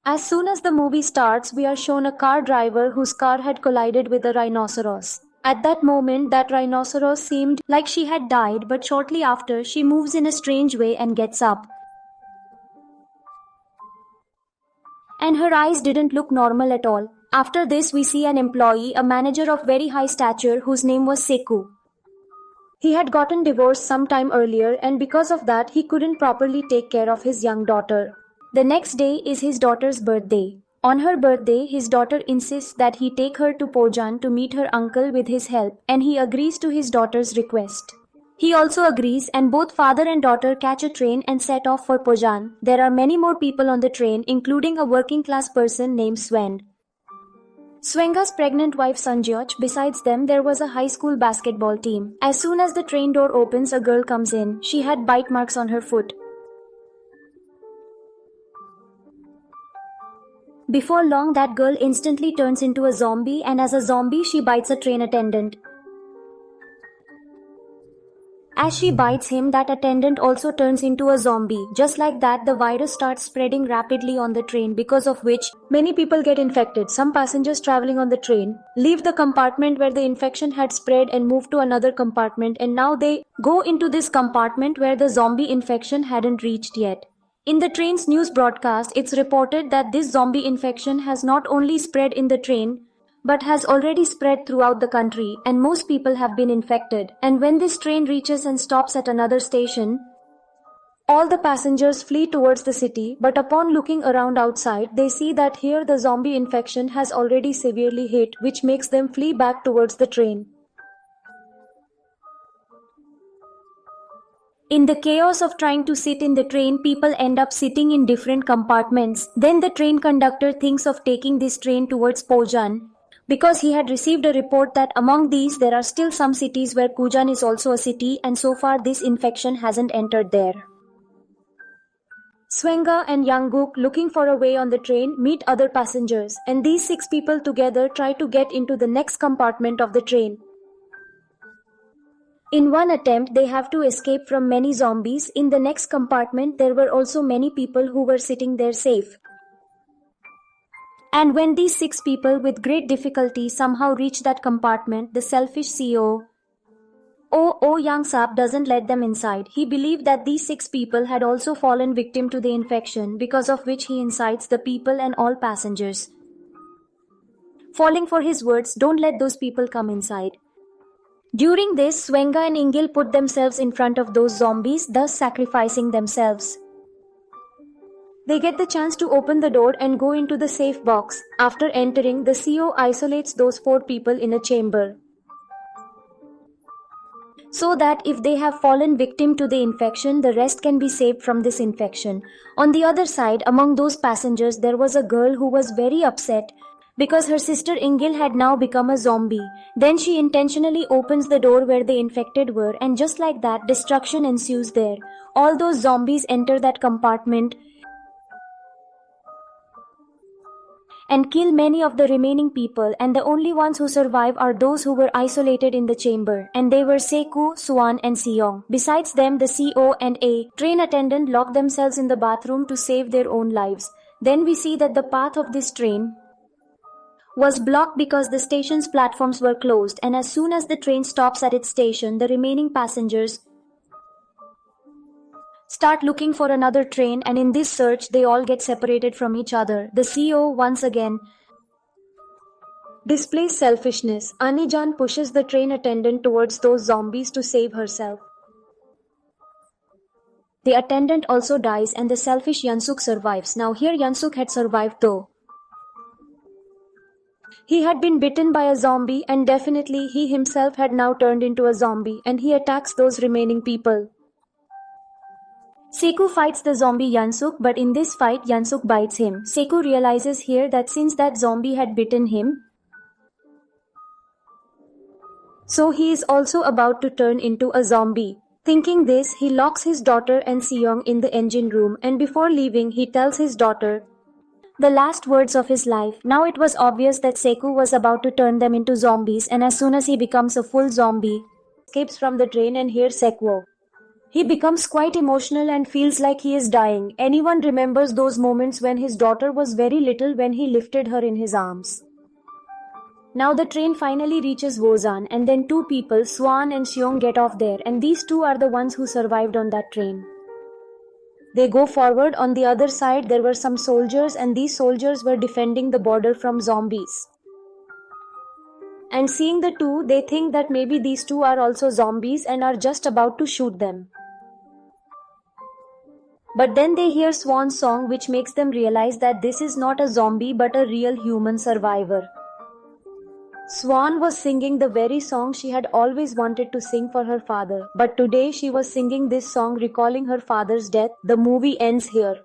As soon as the movie starts, we are shown a car driver whose car had collided with a rhinoceros. At that moment, that rhinoceros seemed like she had died, but shortly after, she moves in a strange way and gets up. And her eyes didn't look normal at all. After this, we see an employee, a manager of very high stature, whose name was Seku. He had gotten divorced some time earlier, and because of that, he couldn't properly take care of his young daughter. The next day is his daughter's birthday. On her birthday, his daughter insists that he take her to Pojan to meet her uncle with his help, and he agrees to his daughter's request. He also agrees, and both father and daughter catch a train and set off for Pojan. There are many more people on the train, including a working class person named Sven. Svenga's pregnant wife Sanjyoch. Besides them, there was a high school basketball team. As soon as the train door opens, a girl comes in. She had bite marks on her foot. Before long, that girl instantly turns into a zombie, and as a zombie, she bites a train attendant. As she bites him, that attendant also turns into a zombie. Just like that, the virus starts spreading rapidly on the train, because of which many people get infected. Some passengers traveling on the train leave the compartment where the infection had spread and move to another compartment, and now they go into this compartment where the zombie infection hadn't reached yet. In the train's news broadcast, it's reported that this zombie infection has not only spread in the train, but has already spread throughout the country, and most people have been infected. And when this train reaches and stops at another station, all the passengers flee towards the city, but upon looking around outside, they see that here the zombie infection has already severely hit, which makes them flee back towards the train. In the chaos of trying to sit in the train, people end up sitting in different compartments. Then the train conductor thinks of taking this train towards Pojan, because he had received a report that among these there are still some cities where Kujan is also a city, and so far this infection hasn't entered there. Svenga and Yangguk, looking for a way on the train, meet other passengers, and these 6 people together try to get into the next compartment of the train. In one attempt, they have to escape from many zombies. In the next compartment, there were also many people who were sitting there safe. And when these 6 people with great difficulty somehow reach that compartment, the selfish CEO, Oh Yang Sap, doesn't let them inside. He believed that these 6 people had also fallen victim to the infection, because of which he incites the people and all passengers. Falling for his words, don't let those people come inside. During this, Svenga and Ingil put themselves in front of those zombies, thus sacrificing themselves. They get the chance to open the door and go into the safe box. After entering, the CEO isolates those 4 people in a chamber, so that if they have fallen victim to the infection, the rest can be saved from this infection. On the other side, among those passengers, there was a girl who was very upset because her sister Ingil had now become a zombie. Then she intentionally opens the door where the infected were, and just like that, destruction ensues there. All those zombies enter that compartment and kill many of the remaining people, and the only ones who survive are those who were isolated in the chamber, and they were Seku, Swan and Seong. Besides them, the CO and a train attendant lock themselves in the bathroom to save their own lives. Then we see that the path of this train was blocked because the station's platforms were closed, and as soon as the train stops at its station, the remaining passengers start looking for another train, and in this search, they all get separated from each other. The CEO once again displays selfishness. Anijan pushes the train attendant towards those zombies to save herself. The attendant also dies, and the selfish Yansuk survives. Now here Yansuk had survived though. He had been bitten by a zombie, and definitely he himself had now turned into a zombie, and he attacks those remaining people. Seku fights the zombie Yansuk, but in this fight Yansuk bites him. Seku realizes here that since that zombie had bitten him, so he is also about to turn into a zombie. Thinking this, he locks his daughter and Seong in the engine room, and before leaving he tells his daughter the last words of his life. Now it was obvious that Seku was about to turn them into zombies, and as soon as he becomes a full zombie, escapes from the train and hears Sekwo. He becomes quite emotional and feels like he is dying. Anyone remembers those moments when his daughter was very little when he lifted her in his arms. Now the train finally reaches Wozan, and then two people, Swan and Seong, get off there, and these two are the ones who survived on that train. They go forward. On the other side there were some soldiers, and these soldiers were defending the border from zombies. And seeing the two, they think that maybe these two are also zombies and are just about to shoot them. But then they hear Swan's song, which makes them realize that this is not a zombie but a real human survivor. Swan was singing the very song she had always wanted to sing for her father, but today she was singing this song recalling her father's death. The movie ends here.